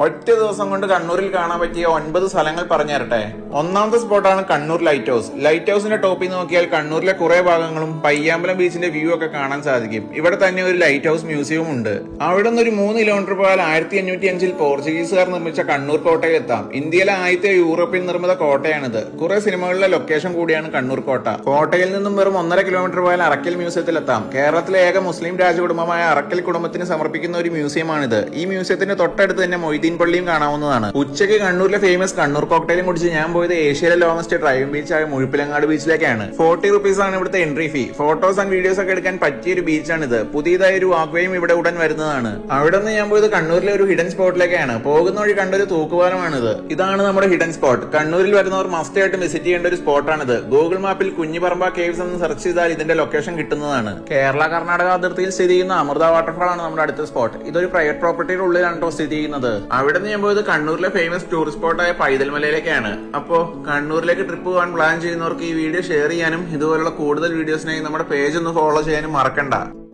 ഒറ്റ ദിവസം കൊണ്ട് കണ്ണൂരിൽ കാണാൻ പറ്റിയ 9 സ്ഥലങ്ങൾ പറഞ്ഞു തരട്ടെ. ഒന്നാമത്തെ സ്പോട്ടാണ് കണ്ണൂർ ലൈറ്റ് ഹൗസ്. ലൈറ്റ് ഹൗസിന്റെ ടോപ്പിൽ നോക്കിയാൽ കണ്ണൂരിലെ കുറെ ഭാഗങ്ങളും പയ്യാമ്പലം ബീച്ചിന്റെ വ്യൂ ഒക്കെ കാണാൻ സാധിക്കും. ഇവിടെ തന്നെ ഒരു ലൈറ്റ് ഹൗസ് മ്യൂസിയവും ഉണ്ട്. അവിടെ നിന്ന് ഒരു 3 കിലോമീറ്റർ പോയാൽ 1505 പോർച്ചുഗീസുകാർ നിർമ്മിച്ച കണ്ണൂർ കോട്ടയിൽ എത്താം. ഇന്ത്യയിലെ ആദ്യത്തെ യൂറോപ്യൻ നിർമ്മിത കോട്ടയാണിത്. കുറെ സിനിമകളിലെ ലൊക്കേഷൻ കൂടിയാണ് കണ്ണൂർ കോട്ട. കോട്ടയിൽ നിന്നും വെറും 1.5 കിലോമീറ്റർ പോയാൽ അറക്കൽ മ്യൂസിയത്തിൽ എത്താം. കേരളത്തിലെ ഏക മുസ്ലിം രാജകുടുംബമായ അറക്കൽ കുടുംബത്തിന് സമർപ്പിക്കുന്ന ഒരു മ്യൂസിയമാണിത്. ഈ മ്യൂസിയത്തിന്റെ തൊട്ടടുത്ത് തന്നെ മൊയ്തീൻ പള്ളിയും കാണാവുന്നതാണ്. ഉച്ചയ്ക്ക് കണ്ണൂരിലെ ഫേമസ് കണ്ണൂർ കോക്ടെയിലും കുടിച്ച് ഞാൻ പോയത് ഏഷ്യയിലെ ലോങ്സ്റ്റ് ഡ്രൈവിംഗ് ബീച്ചായ മുഴുപ്പിലങ്ങാട് ബീച്ചിലേക്കാണ്. 40 റുപ്പീസ് ആണ് ഇവിടുത്തെ entry fee. Photos and videos ഒക്കെ എടുക്കാൻ പറ്റിയ ഒരു ബീച്ചാണിത്. പുതിയതായ ഒരു വാക്വേയും ഇവിടെ ഉടൻ വരുന്നതാണ്. അവിടെ നിന്ന് ഞാൻ പോയത് കണ്ണൂരിലെ ഒരു ഹിഡൻ സ്പോട്ടിലേക്കാണ്. പോകുന്ന വഴി കണ്ടൊരു തൂക്കുപാലമാണിത്. ഇതാണ് നമ്മുടെ ഹിഡൻ സ്പോട്ട്. കണ്ണൂരിൽ വരുന്നവർ മസ്റ്റ് ആയിട്ട് വിസിറ്റ് ചെയ്യേണ്ട ഒരു സ്പോട്ടാണിത്. ഗൂഗിൾ മാപ്പിൽ കുഞ്ഞിപ്പറമ്പ കേവ്സ് എന്ന് സെർച്ച് ചെയ്താൽ ഇതിന്റെ ലൊക്കേഷൻ കിട്ടുന്നതാണ്. കേരള കർണാടക അതിർത്തിയിൽ സ്ഥിതി ചെയ്യുന്ന അമൃത വാട്ടർഫാൾ ആണ് നമ്മുടെ അടുത്ത സ്പോട്ട്. ഇതൊരു പ്രൈവറ്റ് പ്രോപ്പർട്ടിയുടെ ഉള്ളിലാണ് സ്ഥിതി ചെയ്യുന്നത്. അവിടെ നിന്ന് ഞാൻ പോയത് കണ്ണൂരിലെ ഫേമസ് ടൂറിസ്റ്റ് സ്പോട്ടായ പൈതൽമലയിലേക്കാണ്. അപ്പോ കണ്ണൂരിലേക്ക് ട്രിപ്പ് പോകാൻ പ്ലാൻ ചെയ്യുന്നവർക്ക് ഈ വീഡിയോ ഷെയർ ചെയ്യാനും ഇതുപോലുള്ള കൂടുതൽ വീഡിയോസിനായി നമ്മുടെ പേജ് ഒന്ന് ഫോളോ ചെയ്യാനും മറക്കണ്ട.